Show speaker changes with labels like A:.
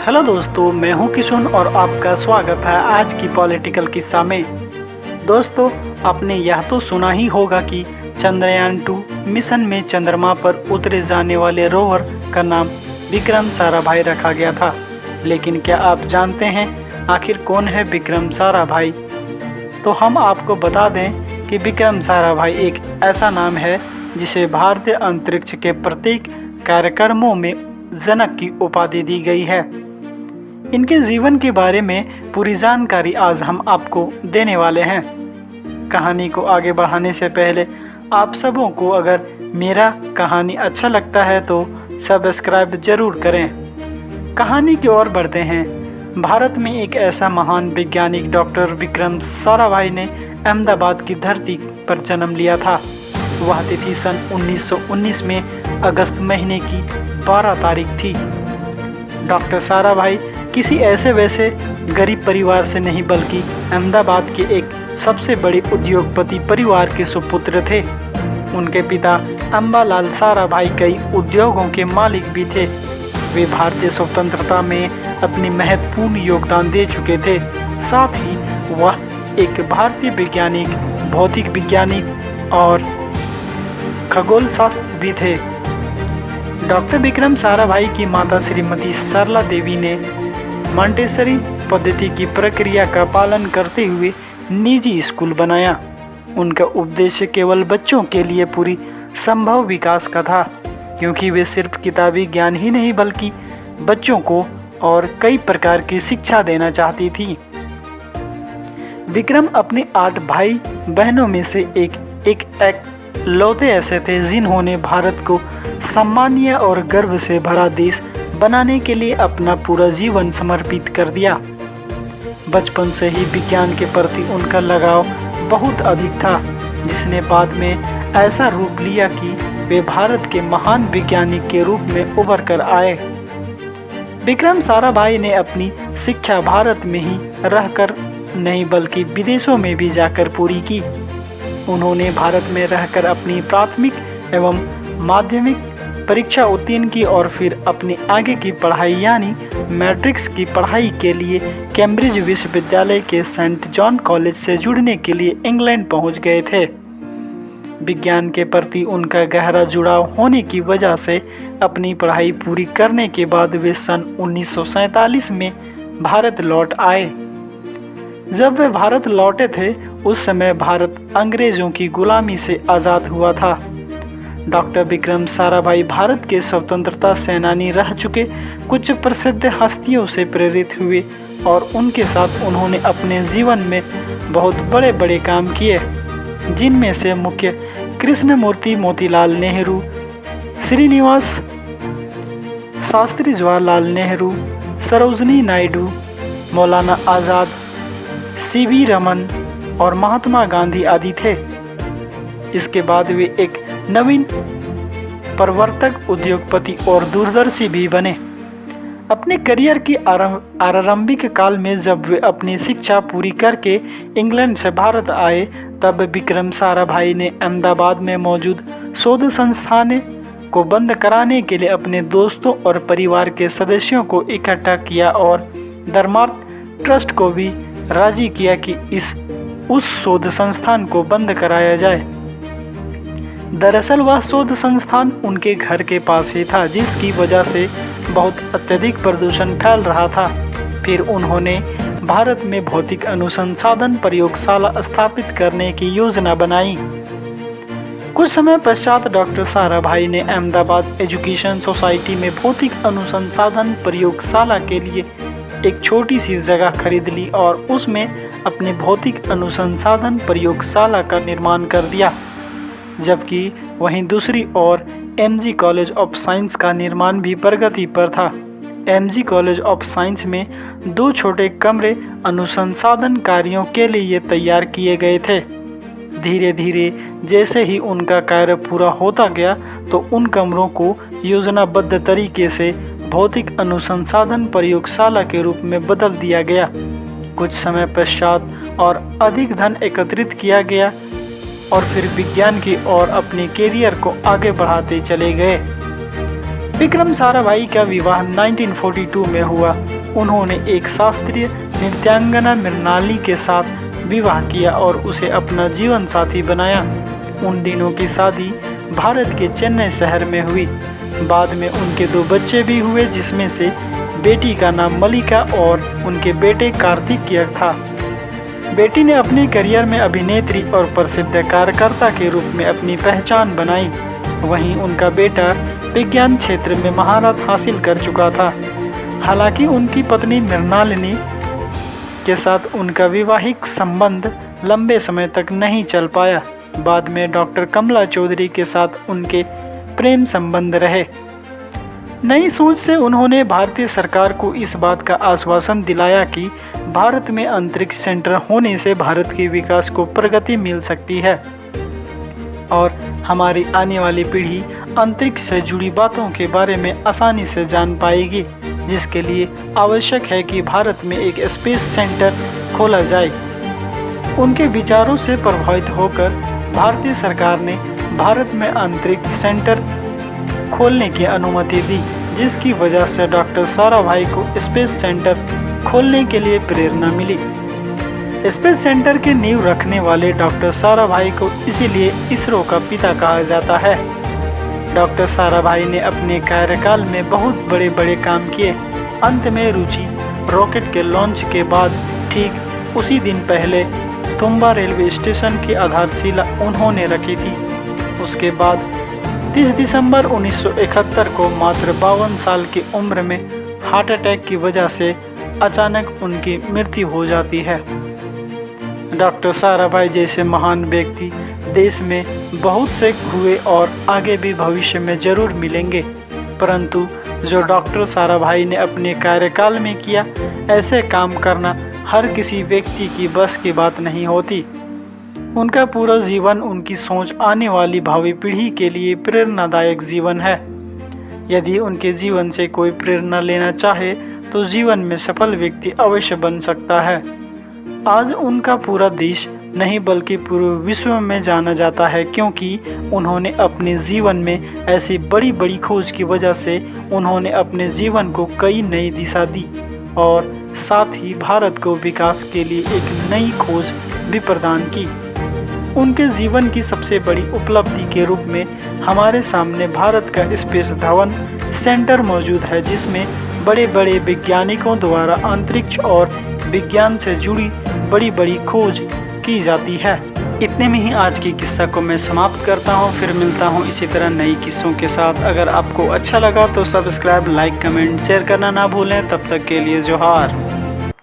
A: Hello दोस्तों, मैं हूं किशुन और आपका स्वागत है आज की पॉलिटिकल किस्सा में। दोस्तों, आपने यह तो सुना ही होगा कि चंद्रयान 2 मिशन में चंद्रमा पर उतरे जाने वाले रोवर का नाम विक्रम साराभाई रखा गया था। लेकिन क्या आप जानते हैं आखिर कौन है विक्रम साराभाई? तो हम आपको बता दें कि विक्रम साराभाई एक ऐसा नाम है जिसे भारतीय अंतरिक्ष के प्रत्येक कार्यक्रमों में जनक की उपाधि दी गई है। इनके जीवन के बारे में पूरी जानकारी आज हम आपको देने वाले हैं। कहानी को आगे बढ़ाने से पहले आप सबों को अगर मेरा कहानी अच्छा लगता है तो सब्सक्राइब जरूर करें। कहानी की ओर बढ़ते हैं। भारत में एक ऐसा महान वैज्ञानिक डॉक्टर विक्रम साराभाई ने अहमदाबाद की धरती पर जन्म लिया था। वह तिथि सन 1919 में अगस्त महीने की 12 तारीख थी। डॉक्टर साराभाई किसी ऐसे वैसे गरीब परिवार से नहीं बल्कि अहमदाबाद के एक सबसे बड़े उद्योगपति परिवार के सुपुत्र थे। उनके पिता अंबालाल साराभाई कई उद्योगों के मालिक भी थे। वे भारतीय स्वतंत्रता में अपनी महत्वपूर्ण योगदान दे चुके थे। साथ ही वह एक भारतीय वैज्ञानिक, भौतिक वैज्ञानिक और खगोल शास्त्र भी थे। डॉक्टर विक्रम साराभाई की माता श्रीमती सरला देवी ने मॉन्टेसरी पद्धति की प्रक्रिया का पालन करते हुए निजी स्कूल बनाया। उनका उद्देश्य केवल बच्चों के लिए पूरी संभव विकास का था, क्योंकि वे सिर्फ किताबी ज्ञान ही नहीं बल्कि बच्चों को और कई प्रकार की शिक्षा देना चाहती थी। विक्रम अपने 8 भाई बहनों में से एक लौते ऐसे थे जिन्होंने भारत को सम्मानीय और गर्व से भरा देश बनाने के लिए अपना पूरा जीवन समर्पित कर दिया। बचपन से ही विज्ञान के प्रति उनका लगाव बहुत अधिक था, जिसने बाद में ऐसा रूप लिया कि वे भारत के महान वैज्ञानिक के रूप में उभर कर आए। विक्रम साराभाई ने अपनी शिक्षा भारत में ही रहकर नहीं बल्कि विदेशों में भी जाकर पूरी की। उन्होंने भारत में रहकर अपनी प्राथमिक एवं माध्यमिक परीक्षा उत्तीर्ण की और फिर अपनी आगे की पढ़ाई यानी मैट्रिक्स की पढ़ाई के लिए कैम्ब्रिज विश्वविद्यालय के सेंट जॉन कॉलेज से जुड़ने के लिए इंग्लैंड पहुंच गए थे। विज्ञान के प्रति उनका गहरा जुड़ाव होने की वजह से अपनी पढ़ाई पूरी करने के बाद वे सन 1947 में भारत लौट आए। जब वे भारत लौटे थे उस समय भारत अंग्रेजों की गुलामी से आज़ाद हुआ था। डॉक्टर विक्रम साराभाई भारत के स्वतंत्रता सेनानी रह चुके कुछ प्रसिद्ध हस्तियों से प्रेरित हुए और उनके साथ उन्होंने अपने जीवन में बहुत बड़े बड़े काम किए, जिनमें से मुख्य कृष्णमूर्ति मोतीलाल नेहरू, श्रीनिवास शास्त्री जवाहरलाल नेहरू, सरोजनी नायडू, मौलाना आज़ाद, सीवी रमन और महात्मा गांधी आदि थे। इसके बाद वे एक नवीन प्रवर्तक, उद्योगपति और दूरदर्शी भी बने। अपने करियर की आरंभिक काल में जब वे अपनी शिक्षा पूरी करके इंग्लैंड से भारत आए, तब विक्रम साराभाई ने अहमदाबाद में मौजूद शोध संस्थान को बंद कराने के लिए अपने दोस्तों और परिवार के सदस्यों को इकट्ठा किया और धर्मार्थ ट्रस्ट को भी राजी किया कि उस शोध संस्थान को बंद कराया जाए। दरअसल वह शोध संस्थान उनके घर के पास ही था, जिसकी वजह से बहुत अत्यधिक प्रदूषण फैल रहा था। फिर उन्होंने भारत में भौतिक अनुसंधान प्रयोगशाला स्थापित करने की योजना बनाई। कुछ समय पश्चात डॉक्टर साराभाई ने अहमदाबाद एजुकेशन सोसाइटी में भौतिक अनुसंधान प्रयोगशाला के लिए एक छोटी सी जगह खरीद ली और उसमें अपनी भौतिक अनुसंधान प्रयोगशाला का निर्माण कर दिया। जबकि वहीं दूसरी ओर एमजी कॉलेज ऑफ साइंस का निर्माण भी प्रगति पर था। एमजी कॉलेज ऑफ साइंस में 2 छोटे कमरे अनुसंधान कार्यों के लिए तैयार किए गए थे। धीरे धीरे जैसे ही उनका कार्य पूरा होता गया तो उन कमरों को योजनाबद्ध तरीके से भौतिक अनुसंधान प्रयोगशाला के रूप में बदल दिया गया। कुछ समय पश्चात और अधिक धन एकत्रित किया गया और फिर विज्ञान की ओर अपने कैरियर को आगे बढ़ाते चले गए। विक्रम साराभाई का विवाह 1942 में हुआ उन्होंने एक शास्त्रीय नृत्यांगना मृणाली के साथ विवाह किया और उसे अपना जीवन साथी बनाया। उन दिनों की शादी भारत के चेन्नई शहर में हुई। बाद में उनके 2 बच्चे भी हुए, जिसमें से बेटी का नाम मलिका और उनके बेटे कार्तिकेय था। बेटी ने अपने करियर में अभिनेत्री और प्रसिद्ध कार्यकर्ता के रूप में अपनी पहचान बनाई। वहीं उनका बेटा विज्ञान क्षेत्र में महारत हासिल कर चुका था। हालांकि उनकी पत्नी मृणालिनी के साथ उनका वैवाहिक संबंध लंबे समय तक नहीं चल पाया। बाद में डॉक्टर कमला चौधरी के साथ उनके प्रेम संबंध रहे। नई सोच से उन्होंने भारतीय सरकार को इस बात का आश्वासन दिलाया कि भारत में अंतरिक्ष सेंटर होने से भारत के विकास को प्रगति मिल सकती है और हमारी आने वाली पीढ़ी अंतरिक्ष से जुड़ी बातों के बारे में आसानी से जान पाएगी, जिसके लिए आवश्यक है कि भारत में एक स्पेस सेंटर खोला जाए। उनके विचारों से प्रभावित होकर भारतीय सरकार ने भारत में अंतरिक्ष सेंटर खोलने की अनुमति दी, जिसकी वजह से डॉक्टर साराभाई को स्पेस सेंटर खोलने के लिए प्रेरणा मिली। स्पेस सेंटर की नींव रखने वाले डॉक्टर साराभाई को इसीलिए इसरो का पिता कहा जाता है। डॉक्टर साराभाई ने अपने कार्यकाल में बहुत बड़े बड़े काम किए। अंत में रुचि रॉकेट के लॉन्च के बाद ठीक उसी दिन पहले तुम्बा रेलवे स्टेशन की आधारशिला उन्होंने रखी थी। उसके बाद 30 दिसंबर 1971 को मात्र 52 साल की उम्र में हार्ट अटैक की वजह से अचानक उनकी मृत्यु हो जाती है। डॉक्टर साराभाई जैसे महान व्यक्ति देश में बहुत से हुए और आगे भी भविष्य में जरूर मिलेंगे, परंतु जो डॉक्टर साराभाई ने अपने कार्यकाल में किया, ऐसे काम करना हर किसी व्यक्ति की बस की बात नहीं होती। उनका पूरा जीवन, उनकी सोच आने वाली भावी पीढ़ी के लिए प्रेरणादायक जीवन है। यदि उनके जीवन से कोई प्रेरणा लेना चाहे तो जीवन में सफल व्यक्ति अवश्य बन सकता है। आज उनका पूरा देश नहीं बल्कि पूरे विश्व में जाना जाता है, क्योंकि उन्होंने अपने जीवन में ऐसी बड़ी बड़ी खोज की वजह से उन्होंने अपने जीवन को कई नई दिशा दी और साथ ही भारत को विकास के लिए एक नई खोज भी प्रदान की। उनके जीवन की सबसे बड़ी उपलब्धि के रूप में हमारे सामने भारत का स्पेस धवन सेंटर मौजूद है, जिसमें बड़े बड़े वैज्ञानिकों द्वारा अंतरिक्ष और विज्ञान से जुड़ी बड़ी बड़ी खोज की जाती है। इतने में ही आज की किस्सा को मैं समाप्त करता हूँ। फिर मिलता हूँ इसी तरह नई किस्सों के साथ। अगर आपको अच्छा लगा तो सब्सक्राइब, लाइक, कमेंट, शेयर करना ना भूलें। तब तक के लिए जोहार।